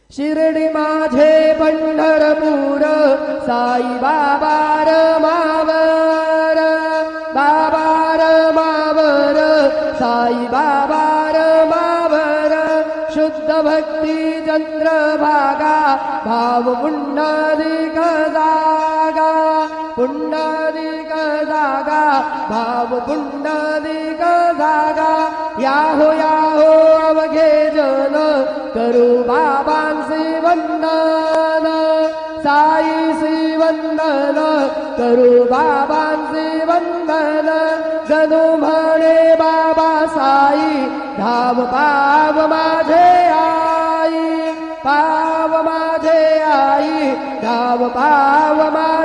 शिर्डी माझे पंढरपूर साई बाबा रमावर बाबा रमावर साई बाबा रमावर शुद्ध भक्ती चंद्रभागा भाव पुंडलिक जागा पुंडलिक जागा भाव पुंडलिक जागा याहो याहो अवघे जन करू बाबांचे वंदन साईचे वंदन करू बाबांचे वंदन जणू म्हणे बाबा साई धाव पाव माझे आई पाव माझे आई धाव पाव माझे